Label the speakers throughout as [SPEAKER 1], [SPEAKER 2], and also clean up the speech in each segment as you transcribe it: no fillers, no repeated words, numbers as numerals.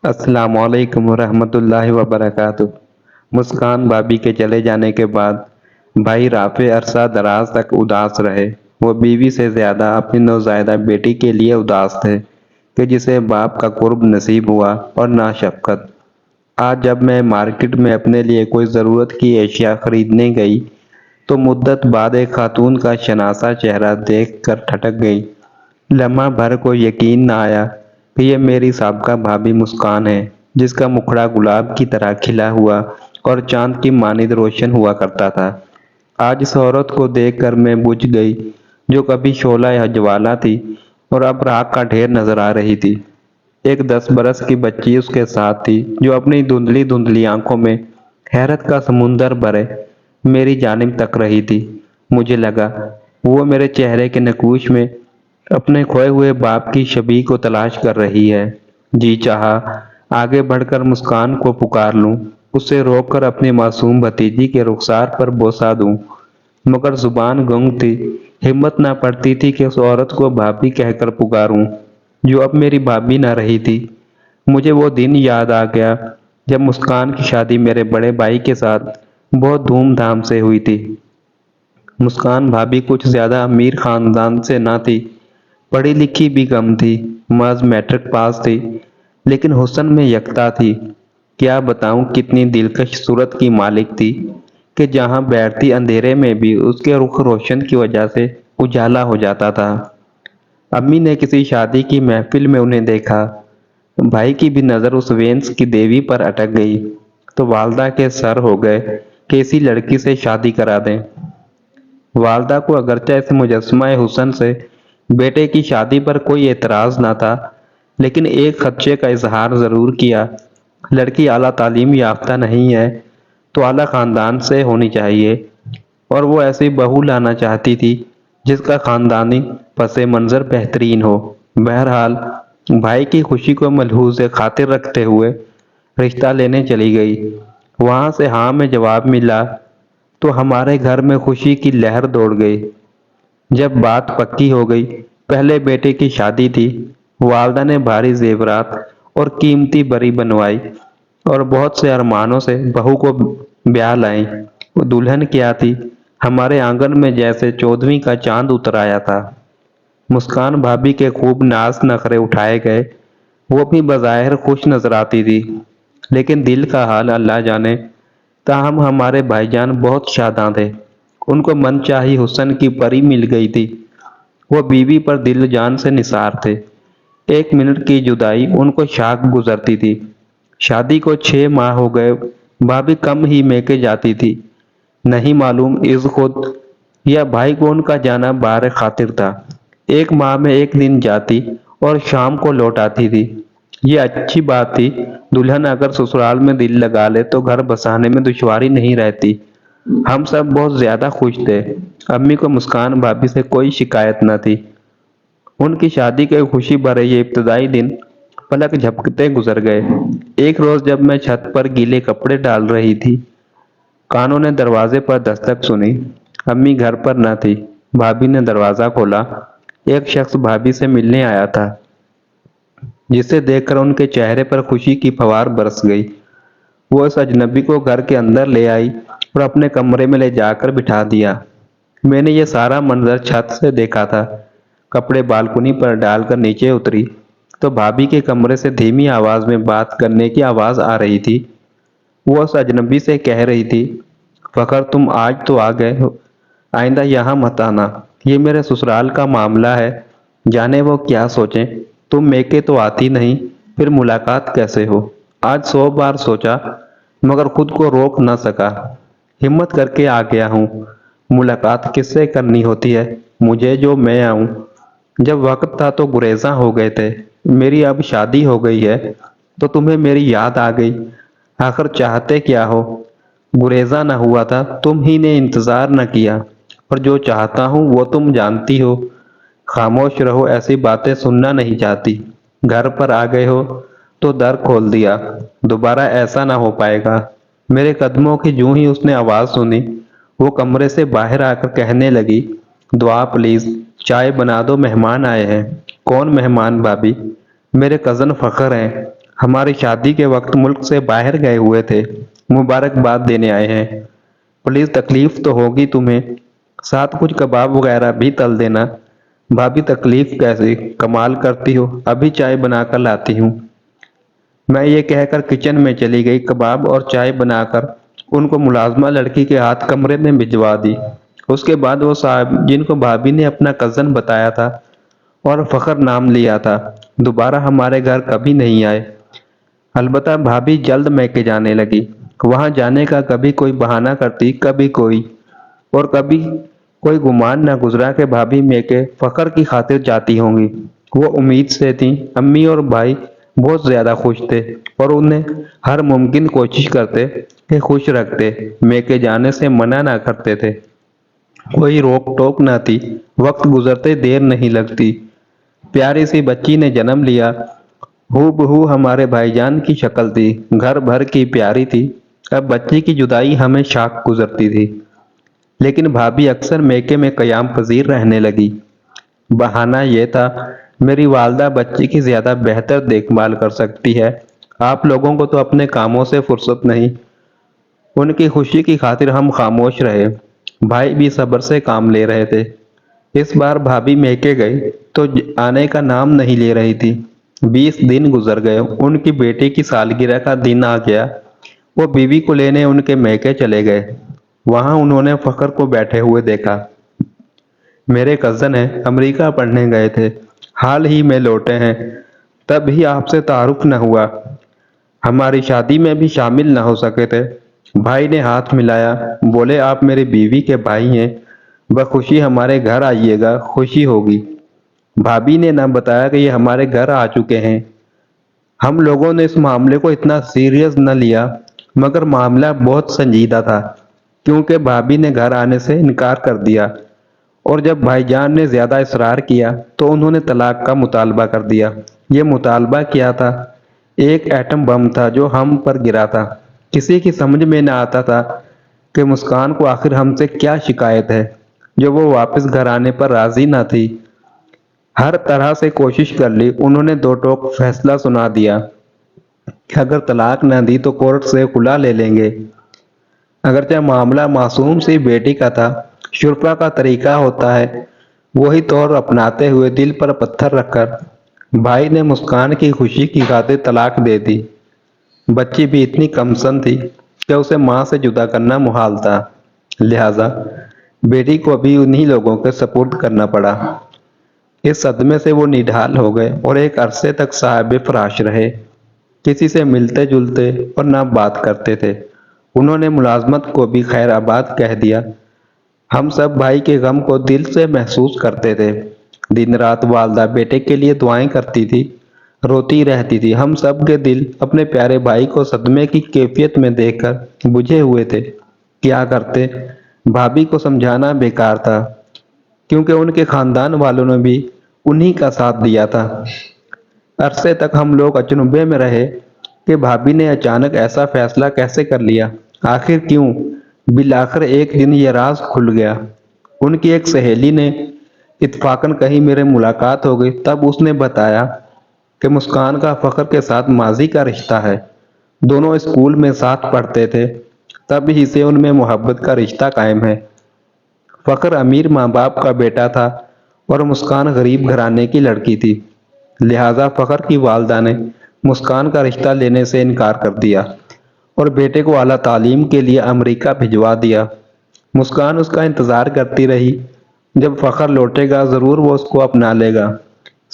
[SPEAKER 1] السلام علیکم ورحمۃ اللہ وبرکاتہ۔ مسکان بھابی کے چلے جانے کے بعد بھائی رافع عرصہ دراز تک اداس رہے۔ وہ بیوی سے زیادہ اپنی نوزائیدہ بیٹی کے لیے اداس تھے کہ جسے باپ کا قرب نصیب ہوا اور نہ شفقت۔ آج جب میں مارکیٹ میں اپنے لیے کوئی ضرورت کی اشیاء خریدنے گئی تو مدت بعد ایک خاتون کا شناسا چہرہ دیکھ کر ٹھٹک گئی۔ لمحہ بھر کو یقین نہ آیا کہ یہ میری سابقہ بھابی مسکان ہے، جس کا مکھڑا گلاب کی طرح کھلا ہوا اور چاند کی مانند روشن ہوا کرتا تھا۔ آج اس عورت کو دیکھ کر میں بجھ گئی جو کبھی شعلہ جوالا تھی اور اب راکھ کا ڈھیر نظر آ رہی تھی۔ ایک 10 برس کی بچی اس کے ساتھ تھی جو اپنی دھندلی دھندلی آنکھوں میں حیرت کا سمندر بھرے میری جانب تک رہی تھی۔ مجھے لگا وہ میرے چہرے کے نقوش میں اپنے کھوئے ہوئے باپ کی شبیہ کو تلاش کر رہی ہے۔ جی چاہا آگے بڑھ کر مسکان کو پکار لوں، اسے روک کر اپنی معصوم بھتیجی کے رخسار پر بوسہ دوں، مگر زبان گنگ تھی۔ ہمت نہ پڑتی تھی کہ اس عورت کو بھابی کہہ کر پکاروں جو اب میری بھابی نہ رہی تھی۔ مجھے وہ دن یاد آ گیا جب مسکان کی شادی میرے بڑے بھائی کے ساتھ بہت دھوم دھام سے ہوئی تھی۔ مسکان بھابی کچھ زیادہ امیر خاندان سے نہ تھی، پڑھی لکھی بھی کم تھی، محض میٹرک پاس تھی، لیکن حسن میں یکتا تھی۔ کیا بتاؤں کتنی دلکش صورت کی مالک تھی کہ جہاں بیٹھتی اندھیرے میں بھی اس کے رخ روشن کی وجہ سے اجالا ہو جاتا تھا۔ امی نے کسی شادی کی محفل میں انہیں دیکھا۔ بھائی کی بھی نظر اس وینس کی دیوی پر اٹک گئی تو والدہ کے سر ہو گئے کہ اسی لڑکی سے شادی کرا دیں۔ والدہ کو اگرچہ اس مجسمہ حسن سے بیٹے کی شادی پر کوئی اعتراض نہ تھا، لیکن ایک خدشے کا اظہار ضرور کیا۔ لڑکی اعلیٰ تعلیم یافتہ نہیں ہے تو اعلیٰ خاندان سے ہونی چاہیے، اور وہ ایسی بہو لانا چاہتی تھی جس کا خاندانی پس منظر بہترین ہو۔ بہرحال بھائی کی خوشی کو ملحوظ خاطر رکھتے ہوئے رشتہ لینے چلی گئی۔ وہاں سے ہاں میں جواب ملا تو ہمارے گھر میں خوشی کی لہر دوڑ گئی۔ جب بات پکی ہو گئی، پہلے بیٹے کی شادی تھی، والدہ نے بھاری زیورات اور قیمتی بری بنوائی اور بہت سے ارمانوں سے بہو کو بیاہ لائیں۔ وہ دلہن کیا تھی، ہمارے آنگن میں جیسے 14ویں کا چاند اتر آیا تھا۔ مسکان بھابی کے خوب ناز نخرے اٹھائے گئے۔ وہ بھی بظاہر خوش نظر آتی تھی، لیکن دل کا حال اللہ جانے۔ تاہم ہمارے بھائی جان بہت شاداں تھے۔ ان کو من چاہی حسن کی پری مل گئی تھی۔ وہ بیوی پر دل جان سے نثار تھے۔ ایک منٹ کی جدائی ان کو شاخ گزرتی تھی۔ شادی کو 6 ماہ ہو گئے، بھابی کم ہی میکے جاتی تھی۔ نہیں معلوم از خود یا بھائی کو ان کا جانا بار خاطر تھا۔ 1 ماہ میں 1 دن جاتی اور شام کو لوٹ آتی تھی۔ یہ اچھی بات تھی، دلہن اگر سسرال میں دل لگا لے تو گھر بسانے میں دشواری نہیں رہتی۔ ہم سب بہت زیادہ خوش تھے۔ امی کو مسکان بھابی سے کوئی شکایت نہ تھی۔ ان کی شادی کے خوشی بھرے یہ ابتدائی دن پلک جھپکتے گزر گئے۔ ایک روز جب میں چھت پر گیلے کپڑے ڈال رہی تھی، کانوں نے دروازے پر دستک سنی۔ امی گھر پر نہ تھی۔ بھابی نے دروازہ کھولا۔ ایک شخص بھابی سے ملنے آیا تھا، جسے دیکھ کر ان کے چہرے پر خوشی کی فوار برس گئی۔ وہ اس اجنبی کو گھر کے اندر لے آئی اور اپنے کمرے میں لے جا کر بٹھا دیا۔ میں نے یہ سارا منظر چھت سے دیکھا تھا۔ کپڑے بالکنی پر ڈال کر نیچے اتری تو بھابی کے کمرے سے دھیمی آواز میں بات کرنے کی آواز آ رہی تھی۔ وہ اس اجنبی سے کہہ رہی تھی، فخر تم آج تو آ گئے ہو، آئندہ یہاں مت آنا، یہ میرے سسرال کا معاملہ ہے، جانے وہ کیا سوچیں، تم میکے تو آتی نہیں، پھر ملاقات کیسے ہو۔ آج 100 بار سوچا مگر خود کو روک نہ سکا، ہمت کر کے آ گیا ہوں۔ ملاقات کس سے کرنی ہوتی ہے مجھے جو میں آؤں؟ جب وقت تھا تو گریزاں ہو گئے تھے، میری اب شادی ہو گئی ہے تو تمہیں میری یاد آ گئی۔ آخر چاہتے کیا ہو؟ گریزاں نہ ہوا تھا، تم ہی نے انتظار نہ کیا، اور جو چاہتا ہوں وہ تم جانتی ہو۔ خاموش رہو، ایسی باتیں سننا نہیں چاہتی۔ گھر پر آ گئے ہو تو در کھول دیا، دوبارہ ایسا نہ ہو پائے گا۔ میرے قدموں کی جوں ہی اس نے آواز سنی، وہ کمرے سے باہر آ کر کہنے لگی، دعا پلیز، چائے بنا دو، مہمان آئے ہیں۔ کون مہمان بھابی؟ میرے کزن فخر ہیں۔ ہماری شادی کے وقت ملک سے باہر گئے ہوئے تھے، مبارکباد دینے آئے ہیں۔ پلیز تکلیف تو ہوگی تمہیں، ساتھ کچھ کباب وغیرہ بھی تل دینا۔ بھابھی تکلیف کیسے، کمال کرتی ہو، ابھی چائے بنا کر لاتی ہوں۔ میں یہ کہہ کر کچن میں چلی گئی، کباب اور چائے بنا کر ان کو ملازمہ لڑکی کے ہاتھ کمرے میں بھجوا دی۔ اس کے بعد وہ صاحب جن کو بھابھی نے اپنا کزن بتایا تھا اور فخر نام لیا تھا، دوبارہ ہمارے گھر کبھی نہیں آئے۔ البتہ بھابھی جلد میکے جانے لگی۔ وہاں جانے کا کبھی کوئی بہانہ کرتی، کبھی کوئی، اور کبھی کوئی گمان نہ گزرا کہ بھابھی میکے فخر کی خاطر جاتی ہوں گی۔ وہ امید سے تھیں، امی اور بھائی بہت زیادہ خوش تھے اور انہیں ہر ممکن کوشش کرتے کہ خوش رکھتے، میکے جانے سے منع نہ کرتے تھے۔ کوئی روک ٹوک نہ تھی، وقت گزرتے دیر نہیں لگتی۔ پیاری سی بچی نے جنم لیا، ہو بہو ہمارے بھائی جان کی شکل تھی، گھر بھر کی پیاری تھی۔ اب بچی کی جدائی ہمیں شاق گزرتی تھی، لیکن بھابھی اکثر میکے میں قیام پذیر رہنے لگی۔ بہانہ یہ تھا، میری والدہ بچی کی زیادہ بہتر دیکھ بھال کر سکتی ہے، آپ لوگوں کو تو اپنے کاموں سے فرصت نہیں۔ ان کی خوشی کی خاطر ہم خاموش رہے۔ بھائی بھی صبر سے کام لے رہے تھے۔ اس بار بھابھی میکے گئی تو آنے کا نام نہیں لے رہی تھی۔ 20 دن گزر گئے، ان کی بیٹی کی سالگرہ کا دن آ گیا۔ وہ بیوی کو لینے ان کے میکے چلے گئے۔ وہاں انہوں نے فخر کو بیٹھے ہوئے دیکھا۔ میرے کزن ہیں، امریکہ پڑھنے گئے تھے، حال ہی میں لوٹے ہیں، تب ہی آپ سے تعارف نہ ہوا، ہماری شادی میں بھی شامل نہ ہو سکے تھے۔ بھائی نے ہاتھ ملایا، بولے آپ میری بیوی کے بھائی ہیں، بخوشی ہمارے گھر آئیے گا، خوشی ہوگی۔ بھابھی نے نہ بتایا کہ یہ ہمارے گھر آ چکے ہیں۔ ہم لوگوں نے اس معاملے کو اتنا سیریس نہ لیا، مگر معاملہ بہت سنجیدہ تھا، کیونکہ بھابھی نے گھر آنے سے انکار کر دیا، اور جب بھائی جان نے زیادہ اصرار کیا تو انہوں نے طلاق کا مطالبہ کر دیا۔ یہ مطالبہ کیا تھا؟ ایک ایٹم بم تھا جو ہم پر گرا تھا۔ کسی کی سمجھ میں نہ آتا تھا کہ مسکان کو آخر ہم سے کیا شکایت ہے جو وہ واپس گھر آنے پر راضی نہ تھی۔ ہر طرح سے کوشش کر لی، انہوں نے دو ٹوک فیصلہ سنا دیا کہ اگر طلاق نہ دی تو کورٹ سے خلا لے لیں گے۔ اگرچہ معاملہ معصوم سی بیٹی کا تھا، شرفا کا طریقہ ہوتا ہے وہی طور اپناتے ہوئے دل پر پتھر رکھ کر بھائی نے مسکان کی خوشی کی خاطر طلاق دے دی۔ بچی بھی اتنی کمسن تھی کہ اسے ماں سے جدا کرنا محال تھا، لہذا بیٹی کو بھی انہی لوگوں کے سپرد کرنا پڑا۔ اس صدمے سے وہ نڈھال ہو گئے اور ایک عرصے تک صاحب فراش رہے، کسی سے ملتے جلتے اور نہ بات کرتے تھے۔ انہوں نے ملازمت کو بھی خیر آباد کہہ دیا۔ ہم سب بھائی کے غم کو دل سے محسوس کرتے تھے۔ دن رات والدہ بیٹے کے لیے دعائیں کرتی تھی، روتی رہتی تھی۔ ہم سب کے دل اپنے پیارے بھائی کو صدمے کی کیفیت میں دیکھ کر بجھے ہوئے تھے۔ کیا کرتے؟ بھابھی کو سمجھانا بیکار تھا، کیونکہ ان کے خاندان والوں نے بھی انہی کا ساتھ دیا تھا۔ عرصے تک ہم لوگ اچنبھے میں رہے کہ بھابھی نے اچانک ایسا فیصلہ کیسے کر لیا، آخر کیوں؟ بالآخر ایک دن یہ راز کھل گیا۔ ان کی ایک سہیلی نے اتفاقاً کہیں میرے ملاقات ہو گئی، تب اس نے بتایا کہ مسکان کا فخر کے ساتھ ماضی کا رشتہ ہے۔ دونوں اسکول میں ساتھ پڑھتے تھے، تب ہی سے ان میں محبت کا رشتہ قائم ہے۔ فخر امیر ماں باپ کا بیٹا تھا اور مسکان غریب گھرانے کی لڑکی تھی، لہذا فخر کی والدہ نے مسکان کا رشتہ لینے سے انکار کر دیا اور بیٹے کو اعلیٰ تعلیم کے لیے امریکہ بھجوا دیا۔ مسکان اس کا انتظار کرتی رہی، جب فخر لوٹے گا ضرور وہ اس کو اپنا لے گا۔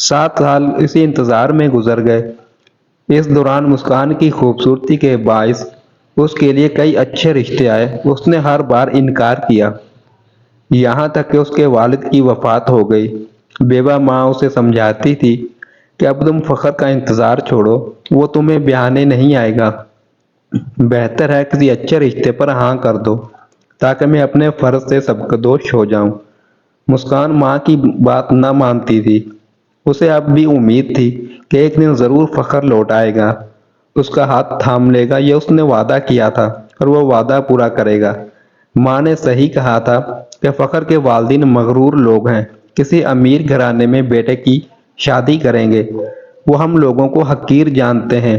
[SPEAKER 1] 7 سال اسی انتظار میں گزر گئے۔ اس دوران مسکان کی خوبصورتی کے باعث اس کے لیے کئی اچھے رشتے آئے، اس نے ہر بار انکار کیا، یہاں تک کہ اس کے والد کی وفات ہو گئی۔ بیوہ ماں اسے سمجھاتی تھی کہ اب تم فخر کا انتظار چھوڑو، وہ تمہیں بیانے نہیں آئے گا، بہتر ہے کسی اچھے رشتے پر ہاں کر دو تاکہ میں اپنے فرض سے سبکدوش ہو جاؤں۔ مسکان ماں کی بات نہ مانتی تھی، اسے اب بھی امید تھی کہ ایک دن ضرور فخر لوٹ آئے گا، اس کا ہاتھ تھام لے گا، یہ اس نے وعدہ کیا تھا اور وہ وعدہ پورا کرے گا۔ ماں نے صحیح کہا تھا کہ فخر کے والدین مغرور لوگ ہیں، کسی امیر گھرانے میں بیٹے کی شادی کریں گے، وہ ہم لوگوں کو حقیر جانتے ہیں،